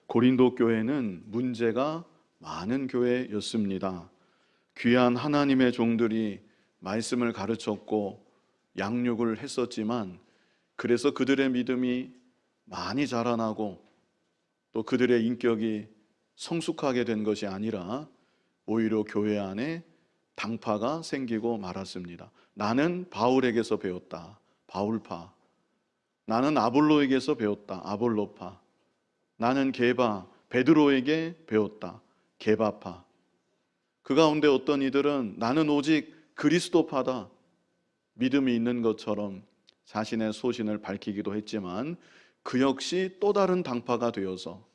고린도 교회는 문제가 많은 교회였습니다. 귀한 하나님의 종들이 말씀을 가르쳤고 양육을 했었지만, 그래서 그들의 믿음이 많이 자라나고 또 그들의 인격이 성숙하게 된 것이 아니라 오히려 교회 안에 당파가 생기고 말았습니다. 나는 바울에게서 배웠다, 바울파. 나는 아볼로에게서 배웠다, 아볼로파. 나는 게바, 베드로에게 배웠다, 게바파. 그 가운데 어떤 이들은 나는 오직 그리스도파다, 믿음이 있는 것처럼 자신의 소신을 밝히기도 했지만, 그 역시 또 다른 당파가 되어서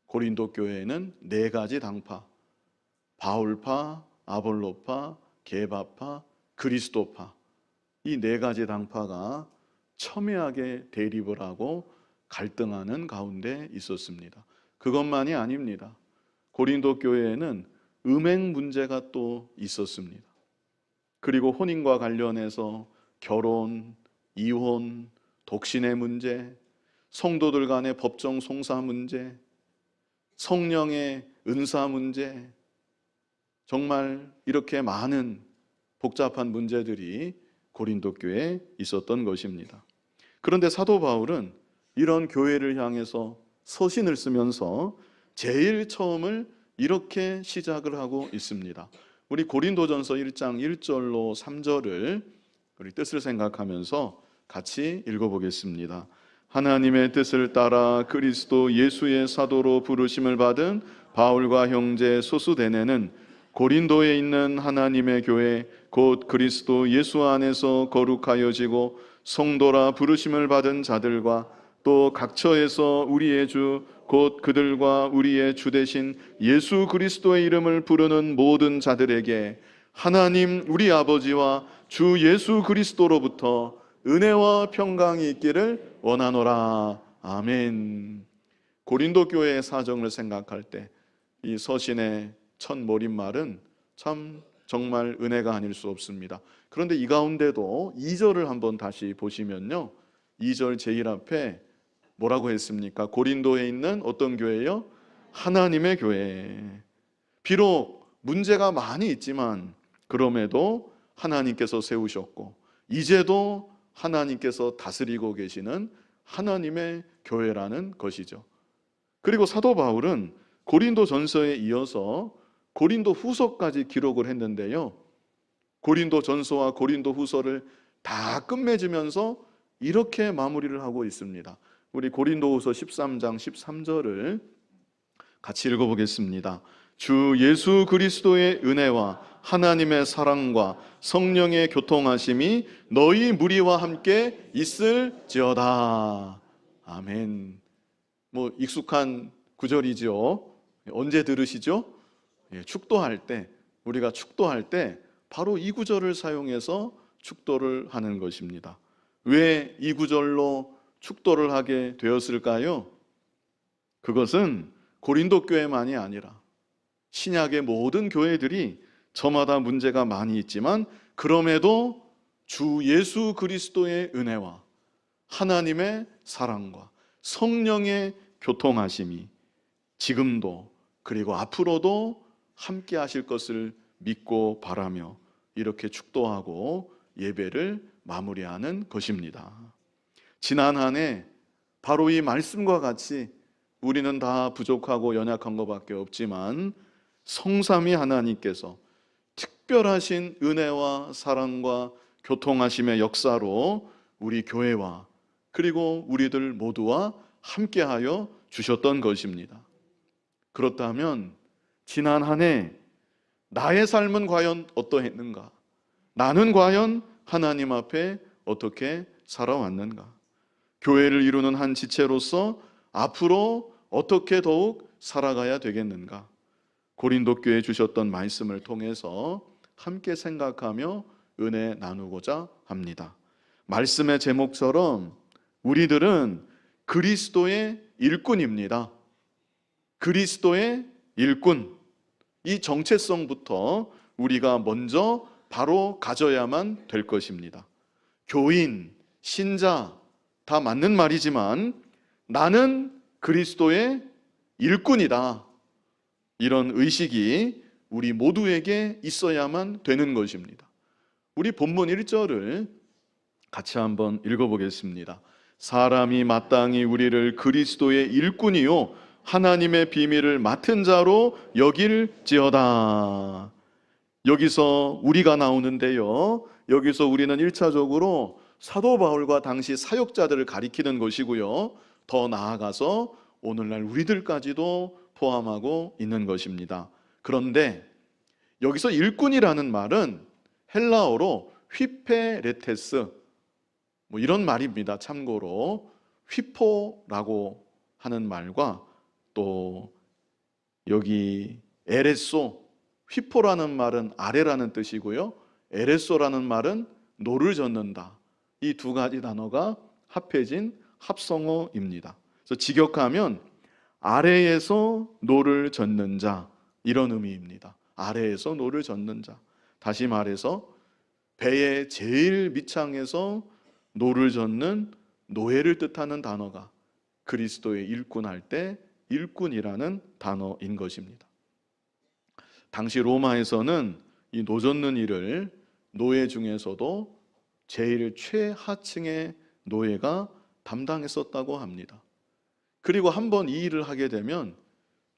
고린도 교회에는 4가지 당파, 바울파, 아볼로파, 게바파, 그리스도파, 이 4가지 당파가 첨예하게 대립을 하고 갈등하는 가운데 있었습니다. 그것만이 아닙니다. 고린도 교회에는 음행 문제가 또 있었습니다. 그리고 혼인과 관련해서 결혼, 이혼, 독신의 문제, 성도들 간의 법정 송사 문제, 성령의 은사 문제, 정말 이렇게 많은 복잡한 문제들이 고린도 교회에 있었던 것입니다. 그런데 사도 바울은 이런 교회를 향해서 서신을 쓰면서 제일 처음을 이렇게 시작을 하고 있습니다. 우리 고린도전서 1장 1절로 3절을 우리 뜻을 생각하면서 같이 읽어보겠습니다. 하나님의 뜻을 따라 그리스도 예수의 사도로 부르심을 받은 바울과 형제 소수데네는 고린도에 있는 하나님의 교회 곧 그리스도 예수 안에서 거룩하여지고 성도라 부르심을 받은 자들과 또 각처에서 우리의 주 곧 그들과 우리의 주 되신 예수 그리스도의 이름을 부르는 모든 자들에게 하나님 우리 아버지와 주 예수 그리스도로부터 은혜와 평강이 있기를 원하노라. 아멘. 고린도 교회의 사정을 생각할 때 이 서신의 첫 머릿말은 참 정말 은혜가 아닐 수 없습니다. 그런데 이 가운데도 2절을 한번 다시 보시면요, 2절 제일 앞에 뭐라고 했습니까? 고린도에 있는 어떤 교회요? 하나님의 교회. 비록 문제가 많이 있지만 그럼에도 하나님께서 세우셨고 이제도 하나님께서 다스리고 계시는 하나님의 교회라는 것이죠. 그리고 사도 바울은 고린도 전서에 이어서 고린도 후서까지 기록을 했는데요, 고린도 전서와 고린도 후서를 다 끝맺으면서 이렇게 마무리를 하고 있습니다. 우리 고린도후서 13장 13절을 같이 읽어보겠습니다. 주 예수 그리스도의 은혜와 하나님의 사랑과 성령의 교통하심이 너희 무리와 함께 있을지어다. 아멘. 뭐 익숙한 구절이죠. 언제 들으시죠? 축도할 때, 우리가 축도할 때 바로 이 구절을 사용해서 축도를 하는 것입니다. 왜 이 구절로 축도를 하게 되었을까요? 그것은 고린도 교회만이 아니라 신약의 모든 교회들이 저마다 문제가 많이 있지만 그럼에도 주 예수 그리스도의 은혜와 하나님의 사랑과 성령의 교통하심이 지금도 그리고 앞으로도 함께 하실 것을 믿고 바라며 이렇게 축도하고 예배를 마무리하는 것입니다. 지난 한 해 바로 이 말씀과 같이 우리는 다 부족하고 연약한 것밖에 없지만 성삼위 하나님께서 특별하신 은혜와 사랑과 교통하심의 역사로 우리 교회와 그리고 우리들 모두와 함께하여 주셨던 것입니다. 그렇다면 지난 한 해 나의 삶은 과연 어떠했는가? 나는 과연 하나님 앞에 어떻게 살아왔는가? 교회를 이루는 한 지체로서 앞으로 어떻게 더욱 살아가야 되겠는가? 고린도 교회에 주셨던 말씀을 통해서 함께 생각하며 은혜 나누고자 합니다. 말씀의 제목처럼 우리들은 그리스도의 일꾼입니다. 그리스도의 일꾼. 이 정체성부터 우리가 먼저 바로 가져야만 될 것입니다. 교인, 신자 다 맞는 말이지만 나는 그리스도의 일꾼이다. 이런 의식이 우리 모두에게 있어야만 되는 것입니다. 우리 본문 1절을 같이 한번 읽어보겠습니다. 사람이 마땅히 우리를 그리스도의 일꾼이요 하나님의 비밀을 맡은 자로 여길지어다. 여기서 우리가 나오는데요, 여기서 우리는 1차적으로 사도 바울과 당시 사역자들을 가리키는 것이고요, 더 나아가서 오늘날 우리들까지도 포함하고 있는 것입니다. 그런데 여기서 일꾼이라는 말은 헬라어로 휘페레테스, 이런 말입니다. 참고로 휘포라고 하는 말과 또 여기 에레소, 휘포라는 말은 아래라는 뜻이고요, 에레소라는 말은 노를 젓는다. 이 두 가지 단어가 합해진 합성어입니다. 그래서 직역하면 아래에서 노를 젓는 자, 이런 의미입니다. 아래에서 노를 젓는 자. 다시 말해서 배의 제일 밑창에서 노를 젓는 노예를 뜻하는 단어가 그리스도의 일꾼할 때 일꾼이라는 단어인 것입니다. 당시 로마에서는 이 노 젓는 일을 노예 중에서도 제일 최하층의 노예가 담당했었다고 합니다. 그리고 한번 이 일을 하게 되면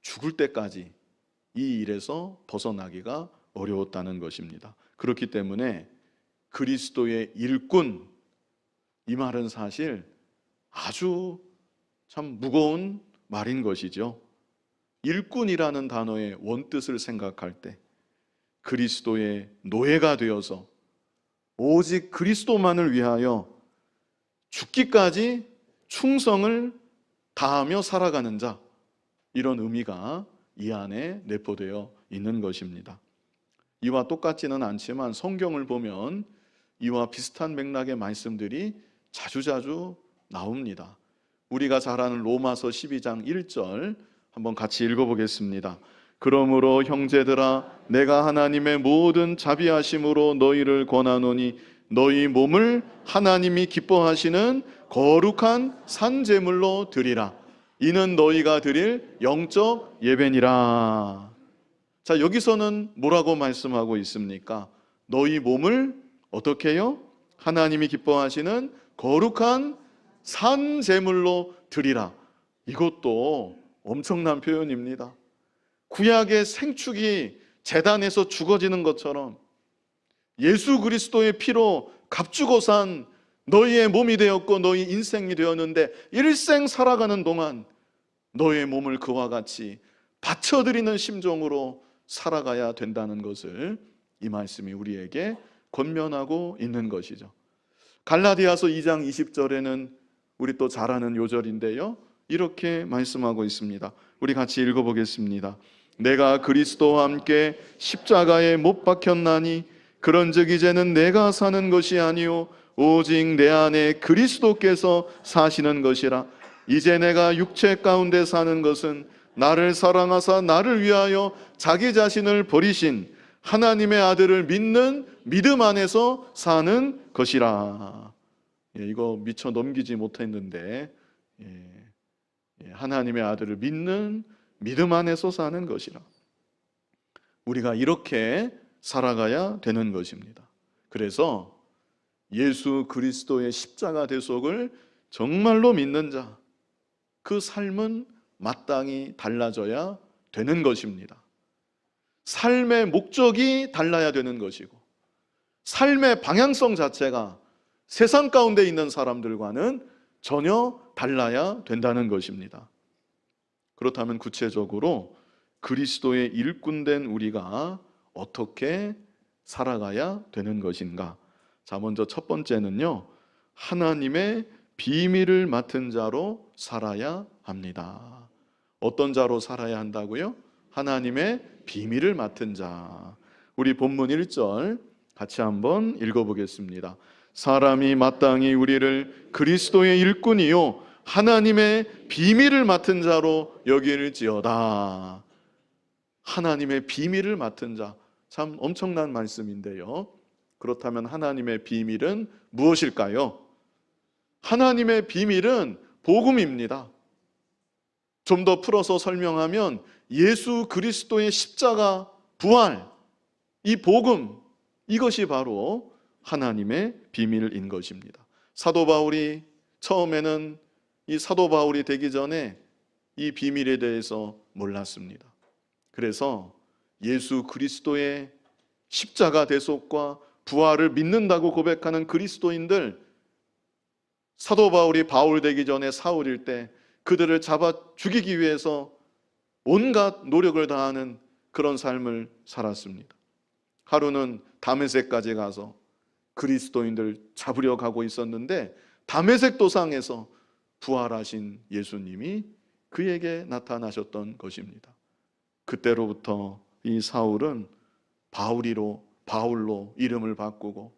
죽을 때까지 이 일에서 벗어나기가 어려웠다는 것입니다. 그렇기 때문에 그리스도의 일꾼, 이 말은 사실 아주 참 무거운 말인 것이죠. 일꾼이라는 단어의 원뜻을 생각할 때 그리스도의 노예가 되어서 오직 그리스도만을 위하여 죽기까지 충성을 다하며 살아가는 자, 이런 의미가 이 안에 내포되어 있는 것입니다. 이와 똑같지는 않지만 성경을 보면 이와 비슷한 맥락의 말씀들이 자주자주 나옵니다. 우리가 잘 아는 로마서 12장 1절 한번 같이 읽어보겠습니다. 그러므로 형제들아 내가 하나님의 모든 자비하심으로 너희를 권하노니 너희 몸을 하나님이 기뻐하시는 거룩한 산제물로 드리라. 이는 너희가 드릴 영적 예배니라. 자, 여기서는 뭐라고 말씀하고 있습니까? 너희 몸을 어떻게 해요? 하나님이 기뻐하시는 거룩한 산제물로 드리라. 이것도 엄청난 표현입니다. 구약의 생축이 제단에서 죽어지는 것처럼 예수 그리스도의 피로 값주고 산 너희의 몸이 되었고 너희 인생이 되었는데 일생 살아가는 동안 너의 몸을 그와 같이 바쳐드리는 심정으로 살아가야 된다는 것을 이 말씀이 우리에게 권면하고 있는 것이죠. 갈라디아서 2장 20절에는 우리 또 잘 아는 요절인데요, 이렇게 말씀하고 있습니다. 우리 같이 읽어보겠습니다. 내가 그리스도와 함께 십자가에 못 박혔나니 그런즉 이제는 내가 사는 것이 아니요 오직 내 안에 그리스도께서 사시는 것이라. 이제 내가 육체 가운데 사는 것은 나를 사랑하사 나를 위하여 자기 자신을 버리신 하나님의 아들을 믿는 믿음 안에서 사는 것이라. 이거 미처 넘기지 못했는데, 하나님의 아들을 믿는 믿음 안에서 사는 것이라. 우리가 이렇게 살아가야 되는 것입니다. 그래서 예수 그리스도의 십자가 대속을 정말로 믿는 자, 그 삶은 마땅히 달라져야 되는 것입니다. 삶의 목적이 달라야 되는 것이고 삶의 방향성 자체가 세상 가운데 있는 사람들과는 전혀 달라야 된다는 것입니다. 그렇다면 구체적으로 그리스도의 일꾼된 우리가 어떻게 살아가야 되는 것인가? 자, 먼저 첫 번째는요, 하나님의 비밀을 맡은 자로 살아야 합니다. 어떤 자로 살아야 한다고요? 하나님의 비밀을 맡은 자. 우리 본문 1절 같이 한번 읽어보겠습니다. 사람이 마땅히 우리를 그리스도의 일꾼이요 하나님의 비밀을 맡은 자로 여길지어다. 하나님의 비밀을 맡은 자, 참 엄청난 말씀인데요. 그렇다면 하나님의 비밀은 무엇일까요? 하나님의 비밀은 복음입니다. 좀 더 풀어서 설명하면 예수 그리스도의 십자가, 부활, 이 복음, 이것이 바로 하나님의 비밀인 것입니다. 사도 바울이 처음에는 이 사도 바울이 되기 전에 이 비밀에 대해서 몰랐습니다. 그래서 예수 그리스도의 십자가 대속과 부활을 믿는다고 고백하는 그리스도인들, 사도 바울이 바울 되기 전에 사울일 때 그들을 잡아 죽이기 위해서 온갖 노력을 다하는 그런 삶을 살았습니다. 하루는 다메섹까지 가서 그리스도인들 잡으려 가고 있었는데 다메섹 도상에서 부활하신 예수님이 그에게 나타나셨던 것입니다. 그때로부터 이 사울은 바울로 이름을 바꾸고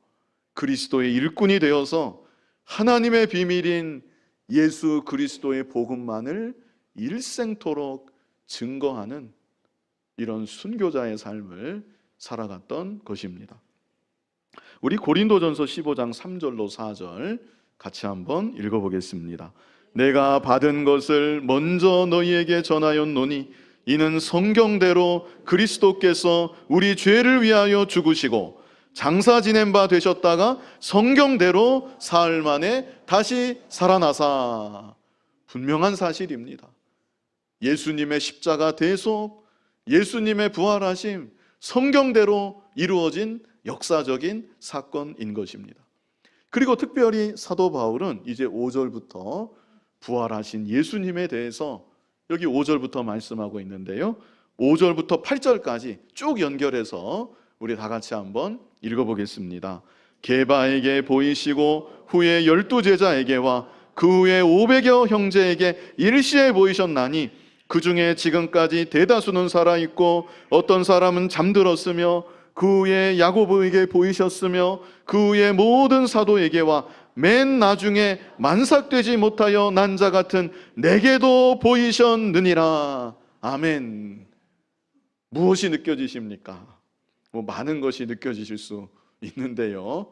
그리스도의 일꾼이 되어서 하나님의 비밀인 예수 그리스도의 복음만을 일생토록 증거하는 이런 순교자의 삶을 살아갔던 것입니다. 우리 고린도전서 15장 3절로 4절 같이 한번 읽어보겠습니다. 내가 받은 것을 먼저 너희에게 전하였노니 이는 성경대로 그리스도께서 우리 죄를 위하여 죽으시고 장사 지낸 바 되셨다가 성경대로 사흘 만에 다시 살아나사. 분명한 사실입니다. 예수님의 십자가 대속, 예수님의 부활하심, 성경대로 이루어진 역사적인 사건인 것입니다. 그리고 특별히 사도 바울은 이제 5절부터 부활하신 예수님에 대해서 여기 5절부터 말씀하고 있는데요, 5절부터 8절까지 쭉 연결해서 우리 다 같이 한번 읽어보겠습니다. 게바에게 보이시고 후에 12제자에게와 그 후에 500여 형제에게 일시에 보이셨나니 그 중에 지금까지 대다수는 살아있고 어떤 사람은 잠들었으며 그 후에 야고보에게 보이셨으며 그 후에 모든 사도에게와 맨 나중에 만삭되지 못하여 난 자 같은 내게도 보이셨느니라. 아멘. 무엇이 느껴지십니까? 많은 것이 느껴지실 수 있는데요,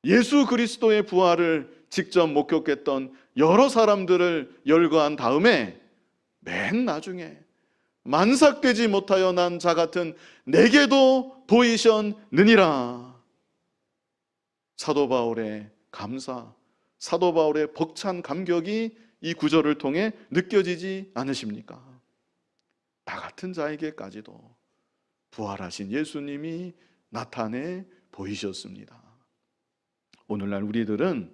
예수 그리스도의 부활을 직접 목격했던 여러 사람들을 열거한 다음에 맨 나중에 만삭되지 못하여 난 자 같은 내게도 보이셨느니라. 사도 바울의 감사, 사도 바울의 벅찬 감격이 이 구절을 통해 느껴지지 않으십니까? 나 같은 자에게까지도 부활하신 예수님이 나타내 보이셨습니다. 오늘날 우리들은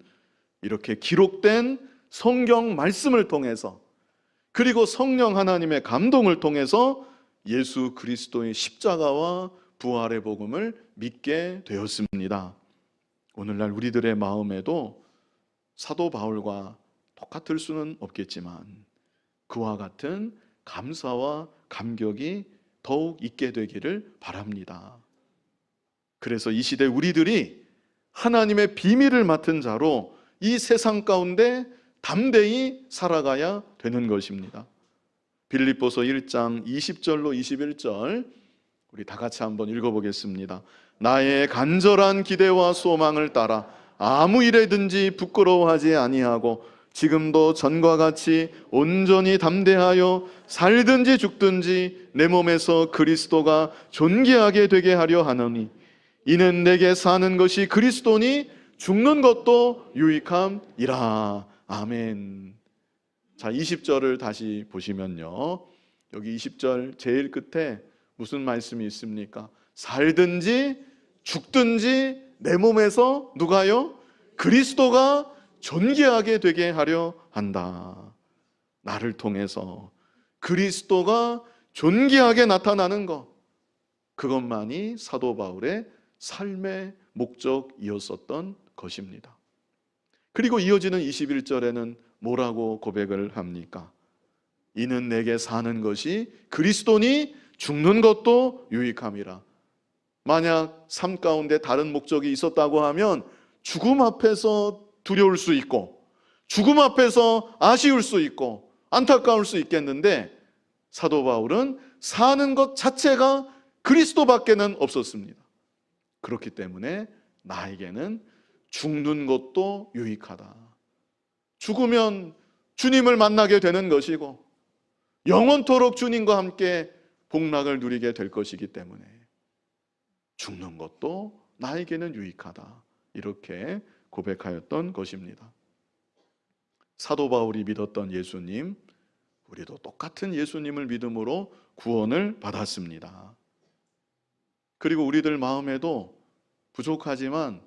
이렇게 기록된 성경 말씀을 통해서, 그리고 성령 하나님의 감동을 통해서 예수 그리스도의 십자가와 부활의 복음을 믿게 되었습니다. 오늘날 우리들의 마음에도 사도 바울과 똑같을 수는 없겠지만 그와 같은 감사와 감격이 더욱 있게 되기를 바랍니다. 그래서 이 시대 우리들이 하나님의 비밀을 맡은 자로 이 세상 가운데 담대히 살아가야 되는 것입니다. 빌립보서 1장 20절로 21절 우리 다 같이 한번 읽어보겠습니다. 나의 간절한 기대와 소망을 따라 아무 일에든지 부끄러워하지 아니하고 지금도 전과 같이 온전히 담대하여 살든지 죽든지 내 몸에서 그리스도가 존귀하게 되게 하려 하노니 이는 내게 사는 것이 그리스도니 죽는 것도 유익함이라. 아멘. 자, 20절을 다시 보시면요, 여기 20절 제일 끝에 무슨 말씀이 있습니까? 살든지 죽든지 내 몸에서 누가요? 그리스도가 존귀하게 되게 하려 한다. 나를 통해서 그리스도가 존귀하게 나타나는 것, 그것만이 사도 바울의 삶의 목적이었었던 것입니다. 그리고 이어지는 21절에는 뭐라고 고백을 합니까? 이는 내게 사는 것이 그리스도니 죽는 것도 유익함이라. 만약 삶 가운데 다른 목적이 있었다고 하면 죽음 앞에서 두려울 수 있고 죽음 앞에서 아쉬울 수 있고 안타까울 수 있겠는데 사도 바울은 사는 것 자체가 그리스도밖에는 없었습니다. 그렇기 때문에 나에게는 죽는 것도 유익하다. 죽으면 주님을 만나게 되는 것이고 영원토록 주님과 함께 복락을 누리게 될 것이기 때문에 죽는 것도 나에게는 유익하다, 이렇게 고백하였던 것입니다. 사도 바울이 믿었던 예수님, 우리도 똑같은 예수님을 믿음으로 구원을 받았습니다. 그리고 우리들 마음에도 부족하지만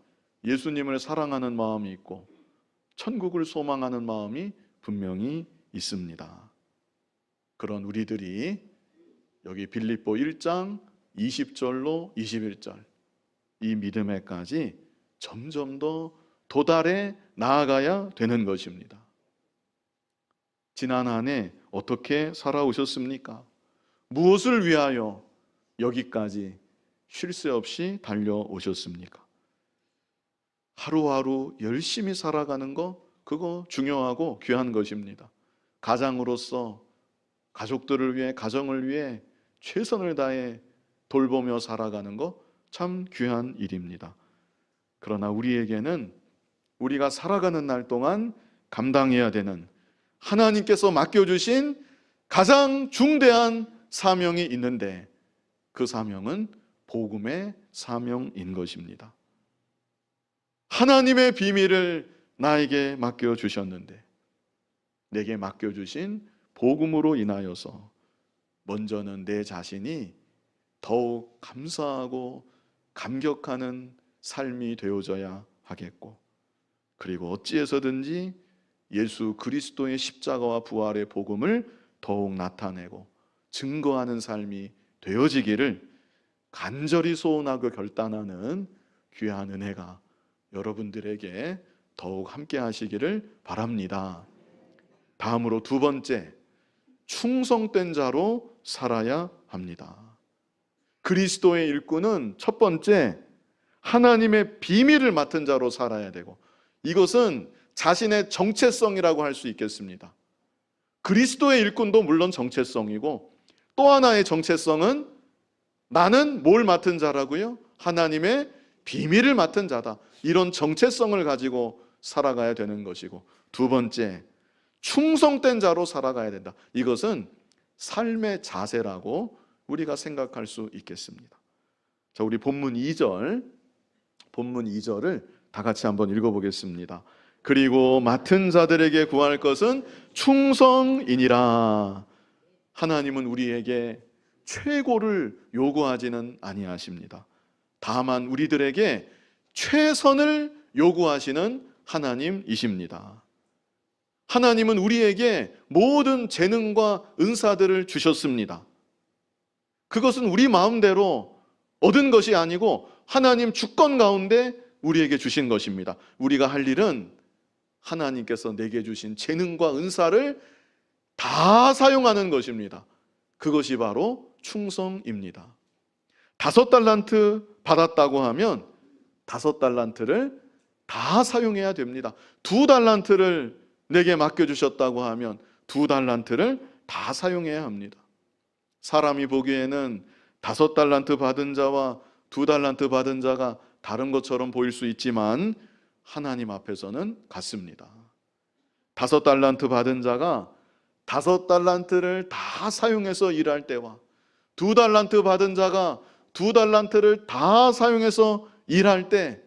예수님을 사랑하는 마음이 있고 천국을 소망하는 마음이 분명히 있습니다. 그런 우리들이 여기 빌립보 1장 20절로 21절 이 믿음에까지 점점 더 도달해 나아가야 되는 것입니다. 지난 한 해 어떻게 살아오셨습니까? 무엇을 위하여 여기까지 쉴 새 없이 달려오셨습니까? 하루하루 열심히 살아가는 거, 그거 중요하고 귀한 것입니다. 가장으로서 가족들을 위해, 가정을 위해 최선을 다해 돌보며 살아가는 거 참 귀한 일입니다. 그러나 우리에게는 우리가 살아가는 날 동안 감당해야 되는 하나님께서 맡겨주신 가장 중대한 사명이 있는데, 그 사명은 복음의 사명인 것입니다. 하나님의 비밀을 나에게 맡겨주셨는데, 내게 맡겨주신 복음으로 인하여서 먼저는 내 자신이 더욱 감사하고 감격하는 삶이 되어져야 하겠고, 그리고 어찌해서든지 예수 그리스도의 십자가와 부활의 복음을 더욱 나타내고 증거하는 삶이 되어지기를 간절히 소원하고 결단하는 귀한 은혜가 여러분들에게 더욱 함께 하시기를 바랍니다. 다음으로 두 번째, 충성된 자로 살아야 합니다. 그리스도의 일꾼은 첫 번째, 하나님의 비밀을 맡은 자로 살아야 되고, 이것은 자신의 정체성이라고 할 수 있겠습니다. 그리스도의 일꾼도 물론 정체성이고, 또 하나의 정체성은 나는 뭘 맡은 자라고요? 하나님의 비밀을 맡은 자다, 이런 정체성을 가지고 살아가야 되는 것이고, 두 번째, 충성된 자로 살아가야 된다. 이것은 삶의 자세라고 우리가 생각할 수 있겠습니다. 자, 우리 본문 2절을 다 같이 한번 읽어보겠습니다. 그리고 맡은 자들에게 구할 것은 충성이니라. 하나님은 우리에게 최고를 요구하지는 아니하십니다. 다만 우리들에게 최선을 요구하시는 하나님이십니다. 하나님은 우리에게 모든 재능과 은사들을 주셨습니다. 그것은 우리 마음대로 얻은 것이 아니고 하나님 주권 가운데 우리에게 주신 것입니다. 우리가 할 일은 하나님께서 내게 주신 재능과 은사를 다 사용하는 것입니다. 그것이 바로 충성입니다. 5달란트 받았다고 하면 5달란트를 다 사용해야 됩니다. 2달란트를 내게 맡겨주셨다고 하면 2달란트를 다 사용해야 합니다. 사람이 보기에는 5달란트 받은 자와 2달란트 받은 자가 다른 것처럼 보일 수 있지만 하나님 앞에서는 같습니다. 5달란트 받은 자가 5달란트를 다 사용해서 일할 때와 2달란트 받은 자가 2달란트를 다 사용해서 일할 때,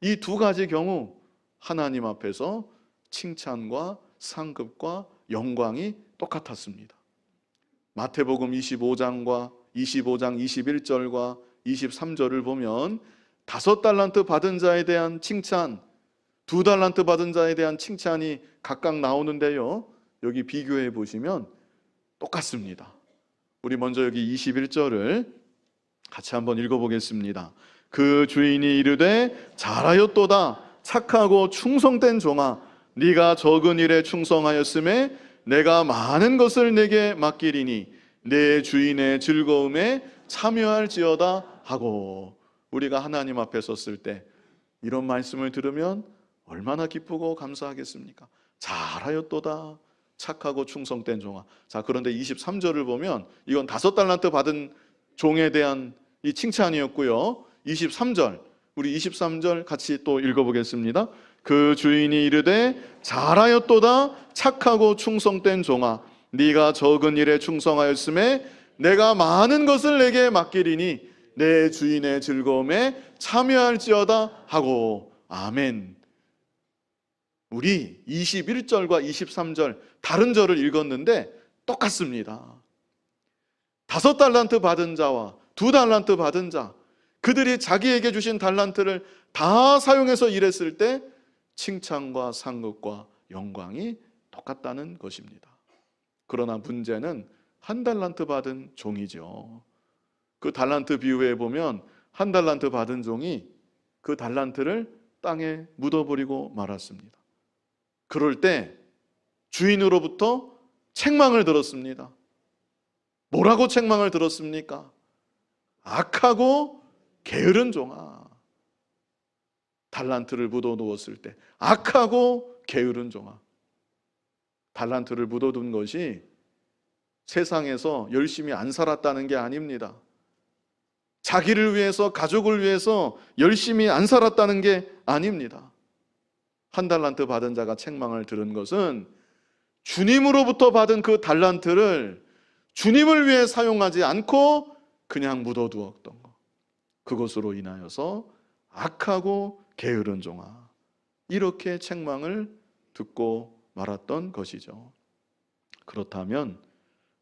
이 두 가지 경우 하나님 앞에서 칭찬과 상급과 영광이 똑같았습니다. 마태복음 25장 21절과 23절을 보면 5달란트 받은 자에 대한 칭찬, 2달란트 받은 자에 대한 칭찬이 각각 나오는데요, 여기 비교해 보시면 똑같습니다. 우리 먼저 여기 21절을 같이 한번 읽어보겠습니다. 그 주인이 이르되 잘하였도다 착하고 충성된 종아, 네가 적은 일에 충성하였음에 내가 많은 것을 내게 맡기리니 내 주인의 즐거움에 참여할지어다 하고. 우리가 하나님 앞에 섰을 때 이런 말씀을 들으면 얼마나 기쁘고 감사하겠습니까? 잘하였도다 착하고 충성된 종아. 자, 그런데 23절을 보면 이건 5달란트 받은 종에 대한 이 칭찬이었고요. 23절, 우리 23절 같이 또 읽어보겠습니다. 그 주인이 이르되 잘하였도다 착하고 충성된 종아, 네가 적은 일에 충성하였음에 내가 많은 것을 내게 맡기리니 내 주인의 즐거움에 참여할지어다 하고. 아멘. 우리 21절과 23절 다른 절을 읽었는데 똑같습니다. 5달란트 받은 자와 2달란트 받은 자, 그들이 자기에게 주신 달란트를 다 사용해서 일했을 때 칭찬과 상급과 영광이 똑같다는 것입니다. 그러나 문제는 1달란트 받은 종이죠. 그 달란트 비유에 보면 1달란트 받은 종이 그 달란트를 땅에 묻어버리고 말았습니다. 그럴 때 주인으로부터 책망을 들었습니다. 뭐라고 책망을 들었습니까? 악하고 게으른 종아. 달란트를 묻어두었을 때 악하고 게으른 종아. 달란트를 묻어둔 것이 세상에서 열심히 안 살았다는 게 아닙니다. 자기를 위해서, 가족을 위해서 열심히 안 살았다는 게 아닙니다. 1달란트 받은 자가 책망을 들은 것은 주님으로부터 받은 그 달란트를 주님을 위해 사용하지 않고 그냥 묻어두었던 것, 그것으로 인하여서 악하고 게으른 종아, 이렇게 책망을 듣고 말았던 것이죠. 그렇다면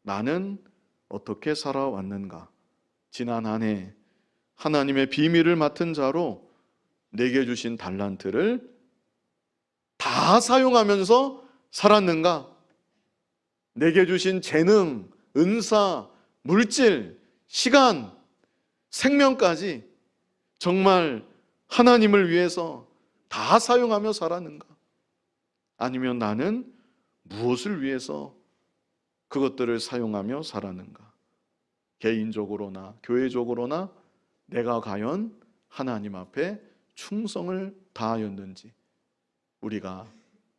나는 어떻게 살아왔는가? 지난 한 해 하나님의 비밀을 맡은 자로 내게 주신 달란트를 다 사용하면서 살았는가? 내게 주신 재능, 은사, 물질, 시간, 생명까지 정말 하나님을 위해서 다 사용하며 살았는가? 아니면 나는 무엇을 위해서 그것들을 사용하며 살았는가? 개인적으로나 교회적으로나 내가 과연 하나님 앞에 충성을 다하였는지 우리가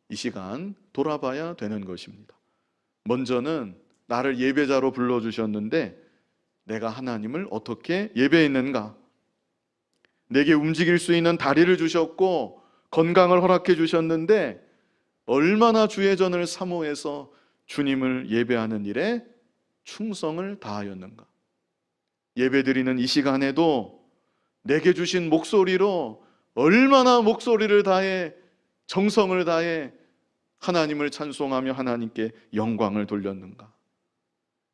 이 시간 돌아봐야 되는 것입니다. 먼저는 나를 예배자로 불러주셨는데 내가 하나님을 어떻게 예배했는가? 내게 움직일 수 있는 다리를 주셨고 건강을 허락해 주셨는데 얼마나 주의 전을 사모해서 주님을 예배하는 일에 충성을 다하였는가? 예배드리는 이 시간에도 내게 주신 목소리로 얼마나 목소리를 다해 정성을 다해 하나님을 찬송하며 하나님께 영광을 돌렸는가?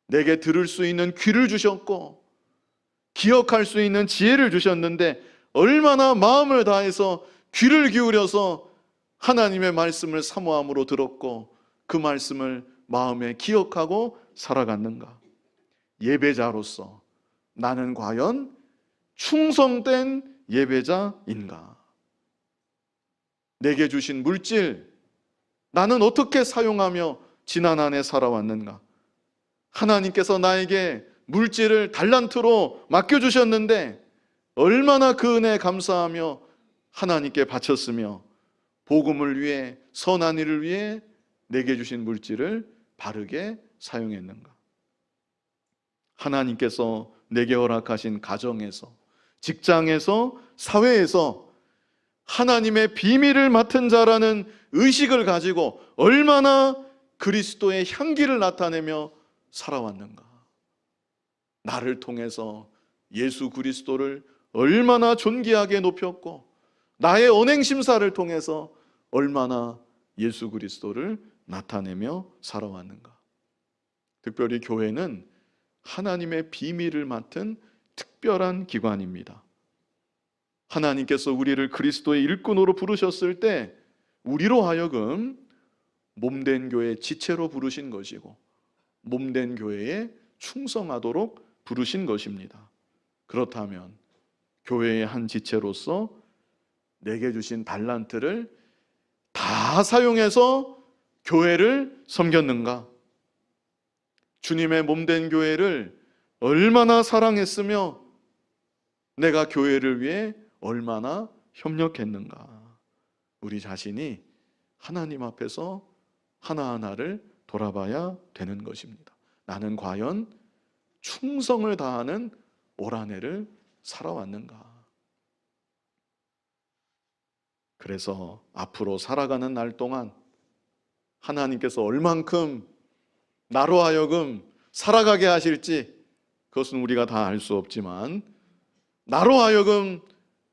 내게 들을 수 있는 귀를 주셨고 기억할 수 있는 지혜를 주셨는데 얼마나 마음을 다해서 귀를 기울여서 하나님의 말씀을 사모함으로 들었고 그 말씀을 마음에 기억하고 살아갔는가? 예배자로서 나는 과연 충성된 예배자인가? 내게 주신 물질 나는 어떻게 사용하며 지난 한 해 살아왔는가? 하나님께서 나에게 물질을 달란트로 맡겨주셨는데 얼마나 그 은혜에 감사하며 하나님께 바쳤으며 복음을 위해, 선한 일을 위해 내게 주신 물질을 바르게 사용했는가? 하나님께서 내게 허락하신 가정에서, 직장에서, 사회에서 하나님의 비밀을 맡은 자라는 의식을 가지고 얼마나 그리스도의 향기를 나타내며 살아왔는가? 나를 통해서 예수 그리스도를 얼마나 존귀하게 높였고 나의 언행심사를 통해서 얼마나 예수 그리스도를 나타내며 살아왔는가? 특별히 교회는 하나님의 비밀을 맡은 특별한 기관입니다. 하나님께서 우리를 그리스도의 일꾼으로 부르셨을 때 우리로 하여금 몸된 교회 지체로 부르신 것이고 몸된 교회에 충성하도록 부르신 것입니다. 그렇다면 교회의 한 지체로서 내게 주신 달란트를 다 사용해서 교회를 섬겼는가? 주님의 몸된 교회를 얼마나 사랑했으며 내가 교회를 위해 얼마나 협력했는가? 우리 자신이 하나님 앞에서 하나하나를 돌아봐야 되는 것입니다. 나는 과연 충성을 다하는 올 한 해를 살아왔는가? 그래서 앞으로 살아가는 날 동안 하나님께서 얼만큼 나로 하여금 살아가게 하실지 그것은 우리가 다 알 수 없지만, 나로 하여금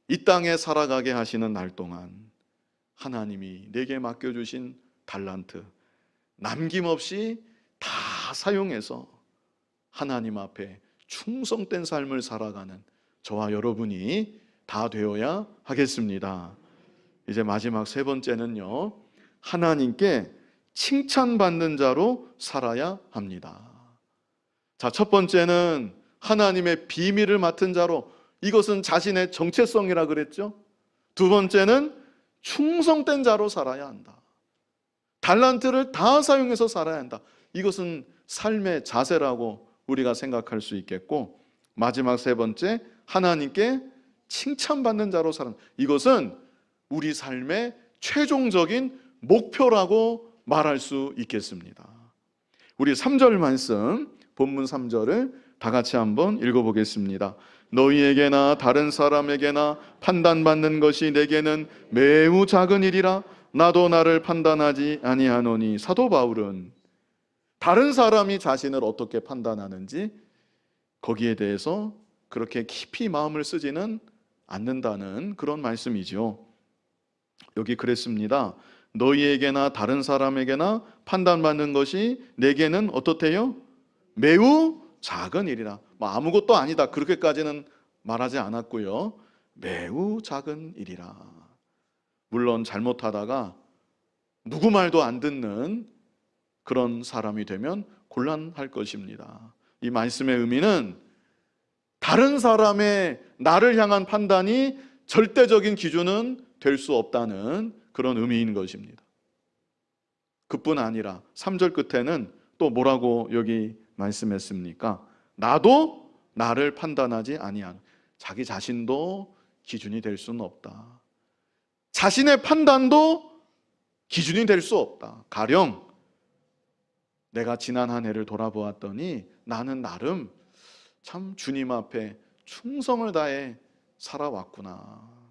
이 땅에 살아가게 하시는 날 동안 하나님이 내게 맡겨주신 달란트 남김없이 다 사용해서 하나님 앞에 충성된 삶을 살아가는 저와 여러분이 다 되어야 하겠습니다. 이제 마지막 세 번째는요, 하나님께 칭찬받는 자로 살아야 합니다. 자, 첫 번째는 하나님의 비밀을 맡은 자로, 이것은 자신의 정체성이라 그랬죠. 두 번째는 충성된 자로 살아야 한다. 달란트를 다 사용해서 살아야 한다. 이것은 삶의 자세라고 우리가 생각할 수 있겠고, 마지막 세 번째, 하나님께 칭찬받는 자로 사는, 이것은 우리 삶의 최종적인 목표라고 말할 수 있겠습니다. 우리 3절 말씀, 본문 3절을 다 같이 한번 읽어보겠습니다. 너희에게나 다른 사람에게나 판단받는 것이 내게는 매우 작은 일이라 나도 나를 판단하지 아니하노니. 사도 바울은 다른 사람이 자신을 어떻게 판단하는지 거기에 대해서 그렇게 깊이 마음을 쓰지는 않는다는 그런 말씀이죠. 여기 그랬습니다. 너희에게나 다른 사람에게나 판단받는 것이 내게는 어떻대요? 매우 작은 일이라. 아무것도 아니다 그렇게까지는 말하지 않았고요. 매우 작은 일이라. 물론 잘못하다가 누구 말도 안 듣는 그런 사람이 되면 곤란할 것입니다. 이 말씀의 의미는 다른 사람의 나를 향한 판단이 절대적인 기준은 될 수 없다는 그런 의미인 것입니다. 그뿐 아니라 3절 끝에는 또 뭐라고 여기 말씀했습니까? 나도 나를 판단하지 아니하노니. 자기 자신도 기준이 될 수는 없다. 자신의 판단도 기준이 될 수 없다. 가령 내가 지난 한 해를 돌아보았더니 나는 나름 참 주님 앞에 충성을 다해 살아왔구나.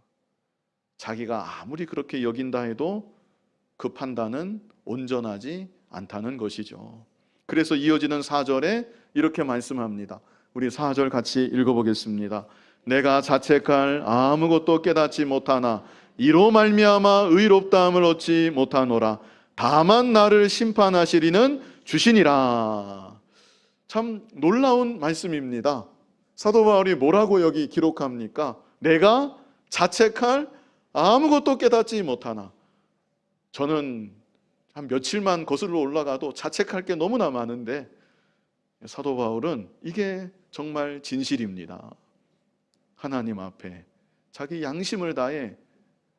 자기가 아무리 그렇게 여긴다 해도 그 판단은 온전하지 않다는 것이죠. 그래서 이어지는 4절에 이렇게 말씀합니다. 우리 4절 같이 읽어보겠습니다. 내가 자책할 아무것도 깨닫지 못하나 이로 말미암아 의롭다함을 얻지 못하노라. 다만 나를 심판하시리는 주시니라. 참 놀라운 말씀입니다. 사도 바울이 뭐라고 여기 기록합니까? 내가 자책할 아무것도 깨닫지 못하나. 저는 한 며칠만 거슬러 올라가도 자책할 게 너무나 많은데 사도 바울은 이게 정말 진실입니다. 하나님 앞에 자기 양심을 다해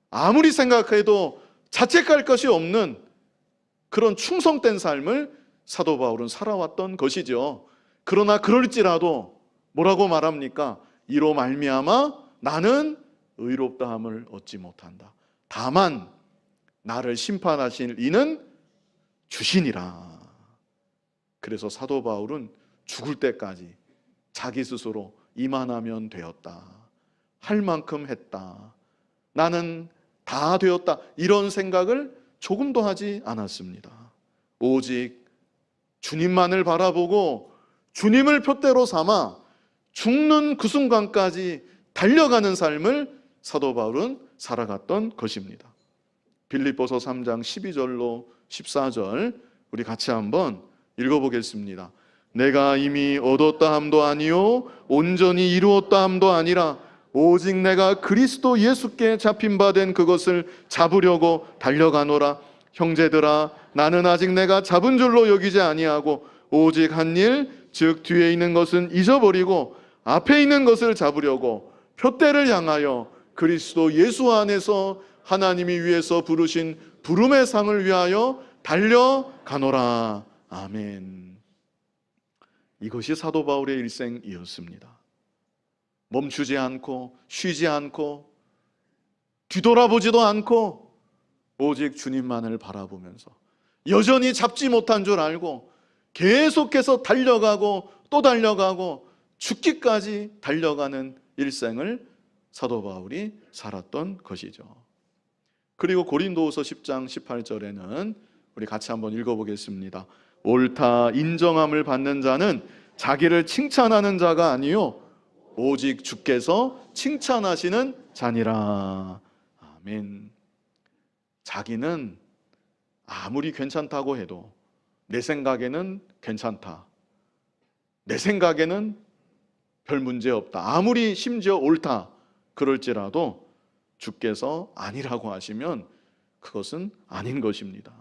아무리 생각해도 자책할 것이 없는 그런 충성된 삶을 사도 바울은 살아왔던 것이죠. 그러나 그럴지라도 뭐라고 말합니까? 이로 말미암아 나는 의롭다함을 얻지 못한다. 다만 나를 심판하실 이는 주시니라. 그래서 사도 바울은 죽을 때까지 자기 스스로 이만하면 되었다, 할 만큼 했다, 나는 다 되었다, 이런 생각을 조금도 하지 않았습니다. 오직 주님만을 바라보고 주님을 표대로 삼아 죽는 그 순간까지 달려가는 삶을 사도 바울은 살아갔던 것입니다. 빌립보서 3장 12절로 14절 우리 같이 한번 읽어보겠습니다. 내가 이미 얻었다 함도 아니요 온전히 이루었다 함도 아니라 오직 내가 그리스도 예수께 잡힌 바 된 그것을 잡으려고 달려가노라. 형제들아, 나는 아직 내가 잡은 줄로 여기지 아니하고 오직 한 일, 즉 뒤에 있는 것은 잊어버리고 앞에 있는 것을 잡으려고 표대를 향하여 그리스도 예수 안에서 하나님이 위에서 부르신 부름의 상을 위하여 달려가노라. 아멘. 이것이 사도 바울의 일생이었습니다. 멈추지 않고 쉬지 않고 뒤돌아보지도 않고 오직 주님만을 바라보면서 여전히 잡지 못한 줄 알고 계속해서 달려가고 또 달려가고 죽기까지 달려가는 일생을 사도 바울이 살았던 것이죠. 그리고 고린도후서 10장 18절에는 우리 같이 한번 읽어보겠습니다. 옳다 인정함을 받는 자는 자기를 칭찬하는 자가 아니요 오직 주께서 칭찬하시는 자니라. 아멘. 자기는 아무리 괜찮다고 해도 내 생각에는 괜찮다, 내 생각에는 별 문제 없다, 아무리 심지어 옳다 그럴지라도 주께서 아니라고 하시면 그것은 아닌 것입니다.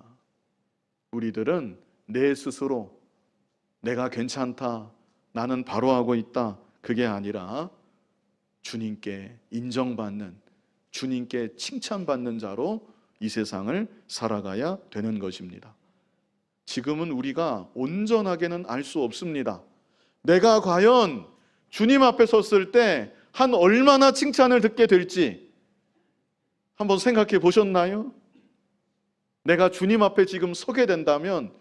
우리들은 내 스스로 내가 괜찮다, 나는 바로 하고 있다, 그게 아니라 주님께 인정받는, 주님께 칭찬받는 자로 이 세상을 살아가야 되는 것입니다. 지금은 우리가 온전하게는 알 수 없습니다. 내가 과연 주님 앞에 섰을 때 한 얼마나 칭찬을 듣게 될지 한번 생각해 보셨나요? 내가 주님 앞에 지금 서게 된다면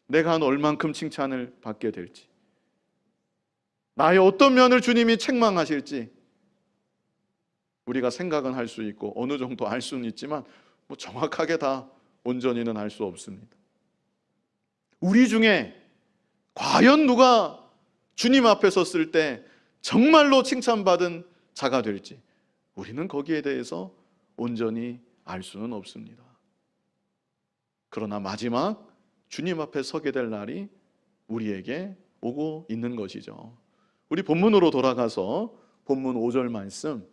내가 한 얼만큼 칭찬을 받게 될지, 나의 어떤 면을 주님이 책망하실지 우리가 생각은 할 수 있고 어느 정도 알 수는 있지만 뭐 정확하게 다 온전히는 알 수 없습니다. 우리 중에 과연 누가 주님 앞에 섰을 때 정말로 칭찬받은 자가 될지 우리는 거기에 대해서 온전히 알 수는 없습니다. 그러나 마지막 주님 앞에 서게 될 날이 우리에게 오고 있는 것이죠. 우리 본문으로 돌아가서 본문 5절 말씀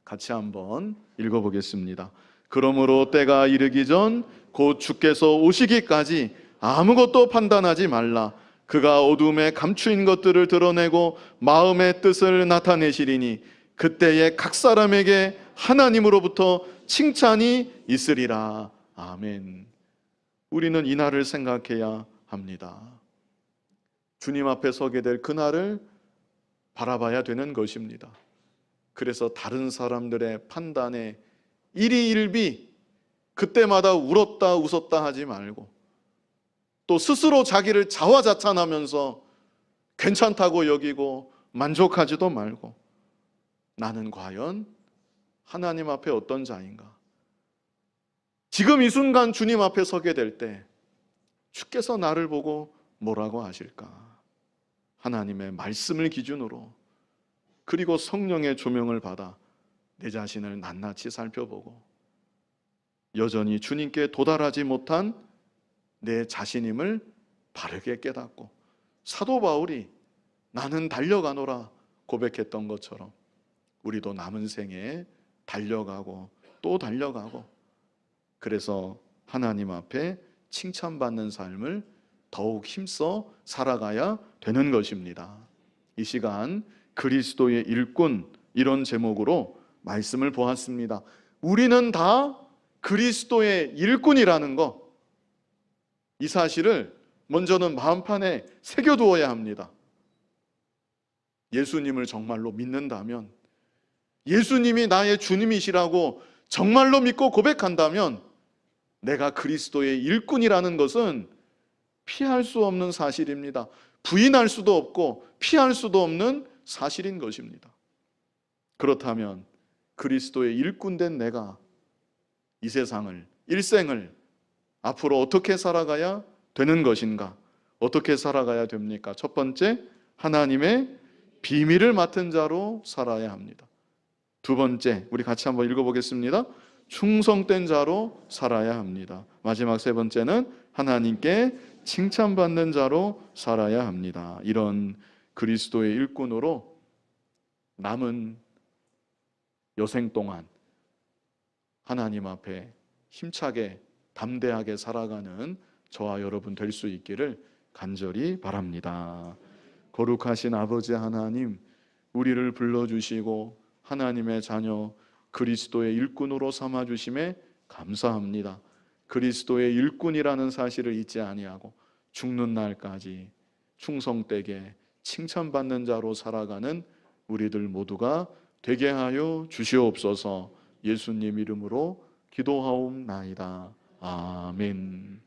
같이 한번 읽어보겠습니다. 그러므로 때가 이르기 전 곧 주께서 오시기까지 아무것도 판단하지 말라. 그가 어둠에 감추인 것들을 드러내고 마음의 뜻을 나타내시리니 그때에 각 사람에게 하나님으로부터 칭찬이 있으리라. 아멘. 우리는 이 날을 생각해야 합니다. 주님 앞에 서게 될 그날을 바라봐야 되는 것입니다. 그래서 다른 사람들의 판단에 일희일비 그때마다 울었다 웃었다 하지 말고, 또 스스로 자기를 자화자찬하면서 괜찮다고 여기고 만족하지도 말고, 나는 과연 하나님 앞에 어떤 자인가? 지금 이 순간 주님 앞에 서게 될 때 주께서 나를 보고 뭐라고 하실까? 하나님의 말씀을 기준으로, 그리고 성령의 조명을 받아 내 자신을 낱낱이 살펴보고 여전히 주님께 도달하지 못한 내 자신임을 바르게 깨닫고, 사도 바울이 나는 달려가노라 고백했던 것처럼 우리도 남은 생에 달려가고 또 달려가고, 그래서 하나님 앞에 칭찬받는 삶을 더욱 힘써 살아가야 되는 것입니다. 이 시간 그리스도의 일꾼, 이런 제목으로 말씀을 보았습니다. 우리는 다 그리스도의 일꾼이라는 것, 이 사실을 먼저는 마음판에 새겨두어야 합니다. 예수님을 정말로 믿는다면, 예수님이 나의 주님이시라고 정말로 믿고 고백한다면 내가 그리스도의 일꾼이라는 것은 피할 수 없는 사실입니다. 부인할 수도 없고 피할 수도 없는 사실인 것입니다. 그렇다면 그리스도의 일꾼된 내가 이 세상을, 일생을 앞으로 어떻게 살아가야 되는 것인가? 어떻게 살아가야 됩니까? 첫 번째, 하나님의 비밀을 맡은 자로 살아야 합니다. 두 번째, 우리 같이 한번 읽어보겠습니다. 충성된 자로 살아야 합니다. 마지막 세 번째는 하나님께 칭찬받는 자로 살아야 합니다. 이런 그리스도의 일꾼으로 남은 여생 동안 하나님 앞에 힘차게 담대하게 살아가는 저와 여러분 될 수 있기를 간절히 바랍니다. 거룩하신 아버지 하나님, 우리를 불러주시고 하나님의 자녀 그리스도의 일꾼으로 삼아주심에 감사합니다. 그리스도의 일꾼이라는 사실을 잊지 아니하고 죽는 날까지 충성되게 칭찬받는 자로 살아가는 우리들 모두가 되게 하여 주시옵소서. 예수님 이름으로 기도하옵나이다. 아멘.